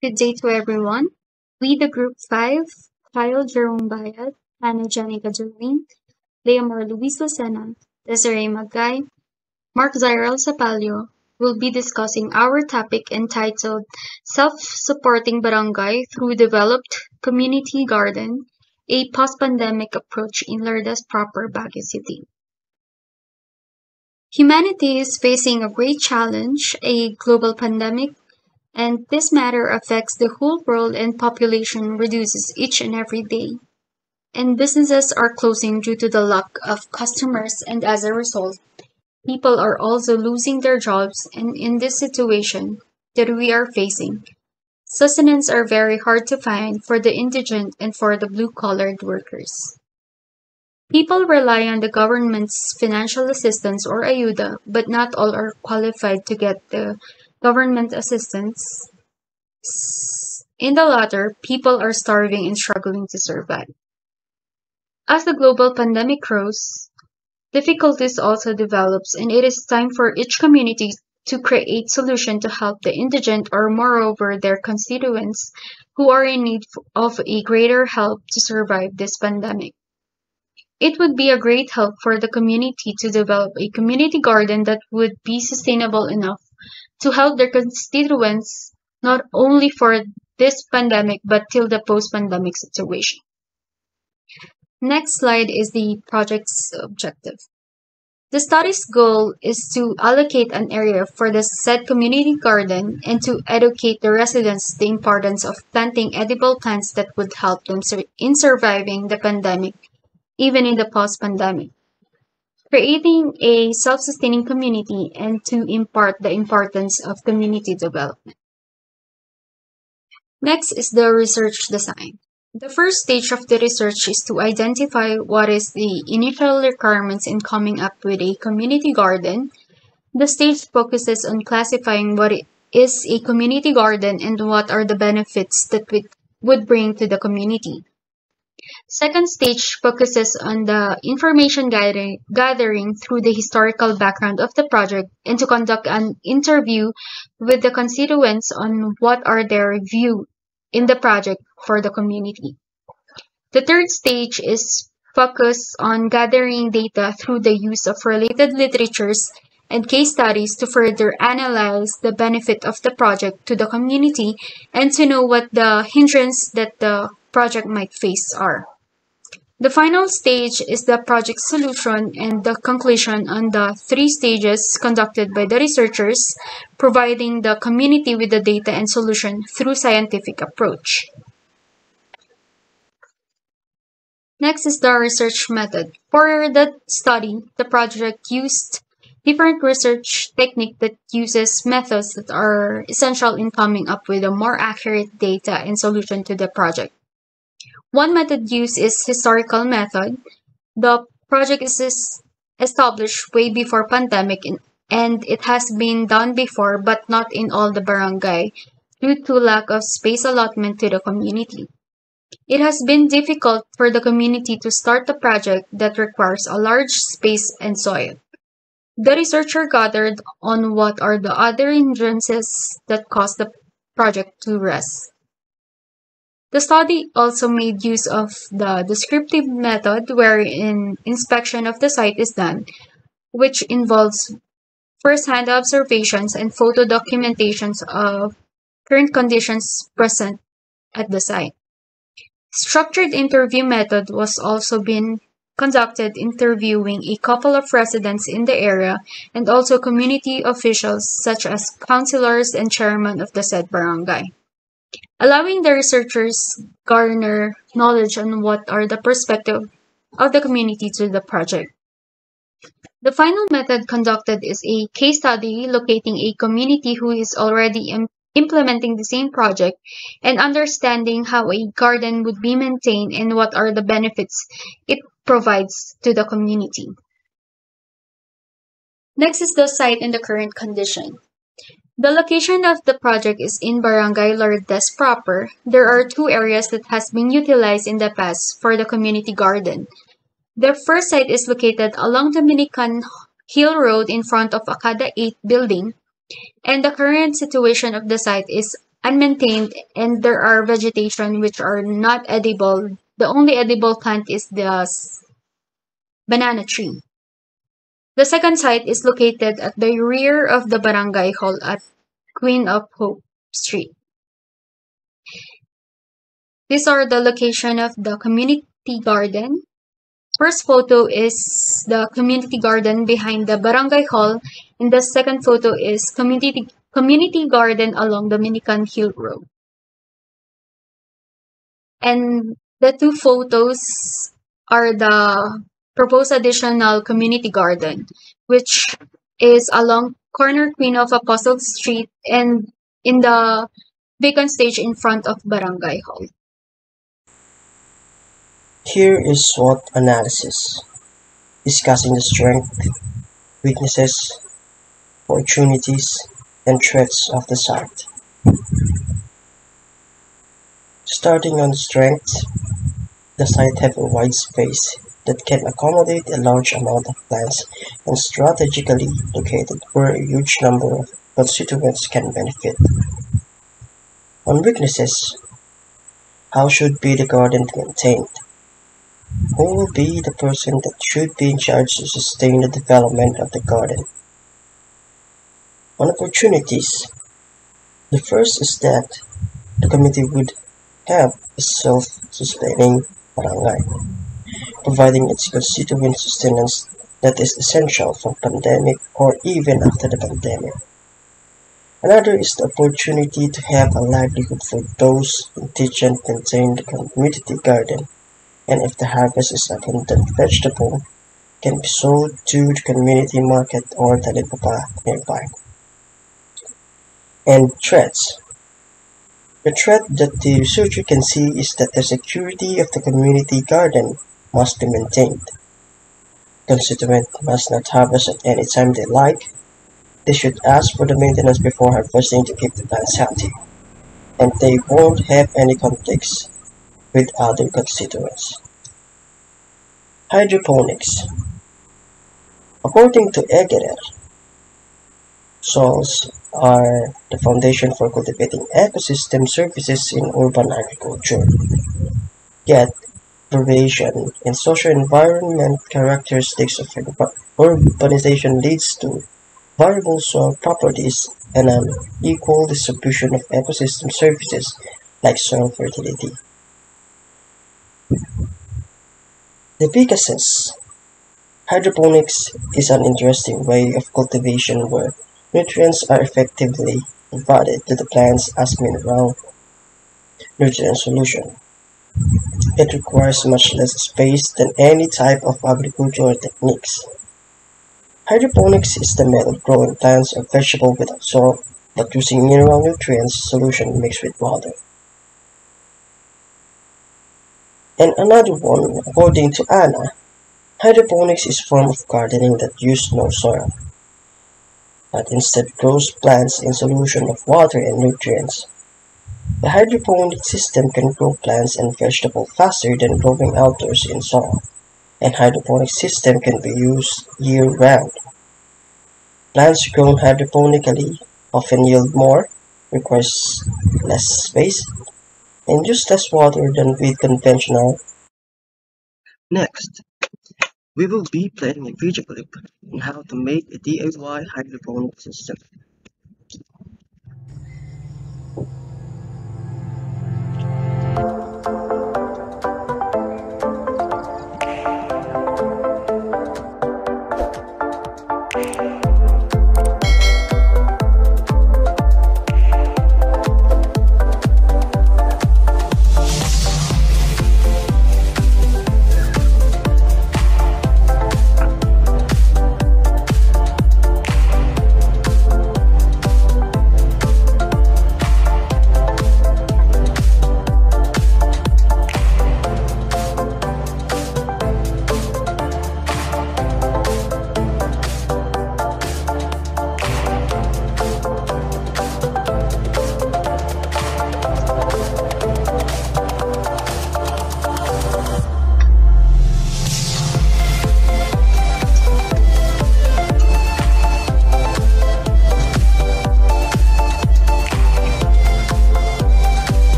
Good day to everyone. We, the Group 5, Kyle, Gerome, Bayot, Hannah, Jenica, Durwin, Leamor, Louise, Lucena, Desiree, Maggay, Mark, Zyrel, Sapallo, will be discussing our topic entitled Self-Supporting Barangay Through Developed Community Garden, a Post-Pandemic Approach in Lourdes proper Baguio City. Humanity is facing a great challenge, a global pandemic, and this matter affects the whole world and population reduces each and every day. And businesses are closing due to the lack of customers, and as a result, people are also losing their jobs. And in this situation that we are facing, sustenance are very hard to find for the indigent and for the blue-collared workers. People rely on the government's financial assistance or ayuda, but not all are qualified to get the government assistance. In the latter, people are starving and struggling to survive. As the global pandemic grows, difficulties also develops, and it is time for each community to create solution to help the indigent or moreover their constituents who are in need of a greater help to survive this pandemic. It would be a great help for the community to develop a community garden that would be sustainable enough to help their constituents not only for this pandemic but till the post-pandemic situation. Next slide is the project's objective. The study's goal is to allocate an area for the said community garden and to educate the residents the importance of planting edible plants that would help them in surviving the pandemic, even in the post-pandemic. Creating a self-sustaining community and to impart the importance of community development. Next is the research design. The first stage of the research is to identify what is the initial requirements in coming up with a community garden. The stage focuses on classifying what is a community garden and what are the benefits that would bring to the community. Second stage focuses on the information gathering through the historical background of the project and to conduct an interview with the constituents on what are their view in the project for the community. The third stage is focused on gathering data through the use of related literatures and case studies to further analyze the benefit of the project to the community and to know what the hindrances that the project might face are. The final stage is the project solution and the conclusion on the 3 stages conducted by the researchers, providing the community with the data and solution through scientific approach. Next is the research method. For the study, the project used different research technique that uses methods that are essential in coming up with a more accurate data and solution to the project. One method used is historical method. The project is established way before pandemic and it has been done before but not in all the barangay due to lack of space allotment to the community. It has been difficult for the community to start the project that requires a large space and soil. The researcher gathered on what are the other hindrances that cause the project to rest. The study also made use of the descriptive method wherein inspection of the site is done, which involves first-hand observations and photo documentations of current conditions present at the site. Structured interview method was also been conducted interviewing a couple of residents in the area and also community officials such as councilors and chairman of the said barangay, allowing the researchers garner knowledge on what are the perspective of the community to the project. The final method conducted is a case study locating a community who is already implementing the same project and understanding how a garden would be maintained and what are the benefits it provides to the community. Next is the site and the current condition. The location of the project is in Barangay Lourdes proper. There are 2 areas that has been utilized in the past for the community garden. The first site is located along Dominican Hill Road in front of Akada 8 building, and the current situation of the site is unmaintained, and there are vegetation which are not edible. The only edible plant is the banana tree. The second site is located at the rear of the barangay hall at Queen of Hope Street. These are the location of the community garden. First photo is the community garden behind the barangay hall, and the second photo is community garden along Dominican Hill Road. And the two photos are the proposed additional community garden, which is along corner Queen of Apostles Street and in the vacant stage in front of barangay hall. Here is SWOT analysis, discussing the strengths, weaknesses, opportunities, and threats of the site. Starting on the strengths, the site has a wide space that can accommodate a large amount of plants and strategically located where a huge number of constituents can benefit. On weaknesses, how should be the garden maintained? Who will be the person that should be in charge to sustain the development of the garden? On opportunities, the first is that the committee would have a self-sustaining barangay, providing its constituent sustenance that is essential for pandemic or even after the pandemic. Another is the opportunity to have a livelihood for those indigent maintain the community garden, and if the harvest is abundant vegetable, can be sold to the community market or talipapa nearby. And threats. The threat that the researcher can see is that the security of the community garden must be maintained. Constituents must not harvest at any time they like. They should ask for the maintenance before harvesting to keep the plants healthy, and they won't have any conflicts with other constituents. Hydroponics. According to Egerer, soils are the foundation for cultivating ecosystem services in urban agriculture. Yet, variation in socio-environment characteristics of urbanization leads to variable soil properties and an equal distribution of ecosystem services like soil fertility. The Pegasus. Hydroponics is an interesting way of cultivation where nutrients are effectively provided to the plants as mineral nutrient solution. It requires much less space than any type of agricultural techniques. Hydroponics is the method of growing plants or vegetables without soil, but using mineral nutrients solution mixed with water. And another one, according to Anna, hydroponics is a form of gardening that uses no soil, but instead grows plants in solution of water and nutrients. The hydroponic system can grow plants and vegetables faster than growing outdoors in soil, and hydroponic system can be used year-round. Plants grown hydroponically often yield more, requires less space, and use less water than with conventional. Next, we will be playing a video clip on how to make a DIY hydroponic system.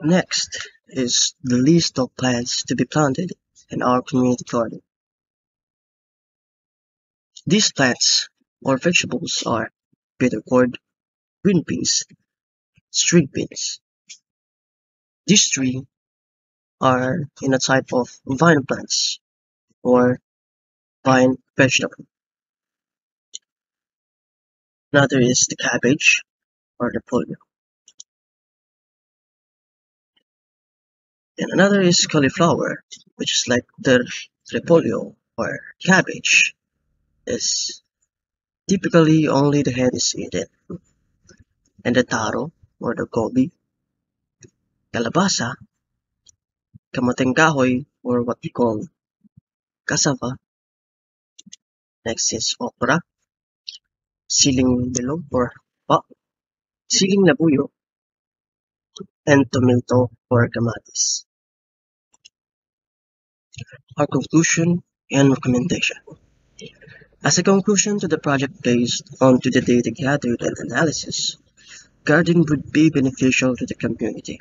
Next is the list of plants to be planted in our community garden. These plants or vegetables are bitter gourd, green peas, string beans. These three are in a type of vine plants or vine vegetable. Another is the cabbage or repolyo. And another is cauliflower, which is like the repolyo or cabbage. Is typically only the head is eaten. And the taro or the gobi, kalabasa, kamateng kahoy or what we call cassava. Next is okra, siling bilog or pa, siling labuyo, and tomato or kamatis. Our conclusion and recommendation. As a conclusion to the project based on to the data gathered and analysis, gardening would be beneficial to the community.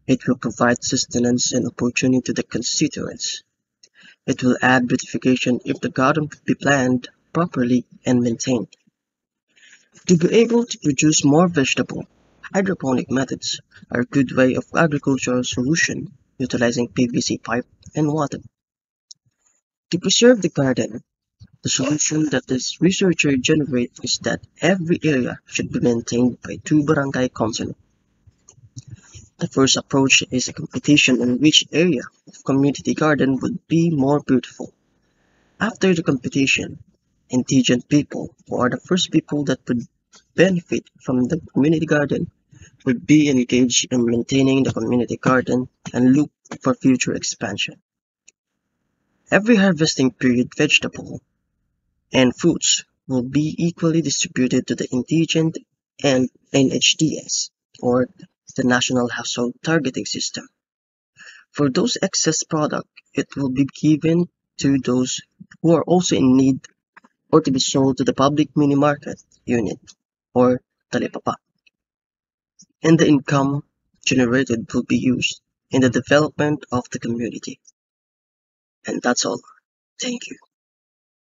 It will provide sustenance and opportunity to the constituents. It will add beautification if the garden could be planned properly and maintained. To be able to produce more vegetable, hydroponic methods are a good way of agricultural solution utilizing PVC pipe and water. To preserve the garden, the solution that this researcher generates is that every area should be maintained by two barangay council. The first approach is a competition on which area of community garden would be more beautiful. After the competition, indigent people, who are the first people that would benefit from the community garden, would be engaged in maintaining the community garden and look for future expansion. Every harvesting period vegetable and fruits will be equally distributed to the indigent and NHDS, or the National Household Targeting System. For those excess product, it will be given to those who are also in need or to be sold to the public mini market unit or talipapa. And the income generated will be used in the development of the community. And that's all. Thank you.